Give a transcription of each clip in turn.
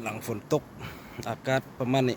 หลังฝนตกอากาศประมาณนี้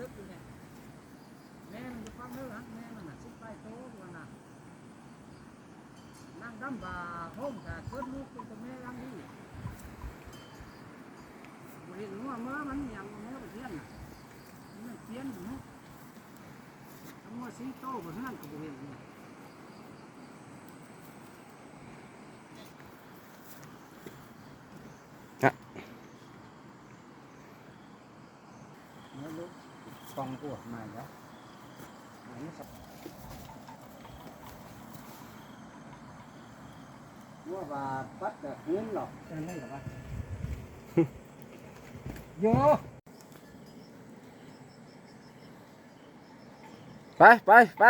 ลึกอยู่เนี่ยแม่มันจะฟังเนื้อหักแม่มันน่ะซิปไปโต้มันน่ะนั่งดำบ่าห้องแต่เกิดลูกเป็นตัวแม่ร่างนี้บริเวณหัวเมื่อมันยังเมื่อเทียนน่ะมันเทียนอยู่เนาะทั้งหมดสีโต้บนนั่นก็บริเวณนี้กองตัวมาแล้วอันนี้สับว่าบาปัดแต่เงินหรอกนั่นหรอวะโยไป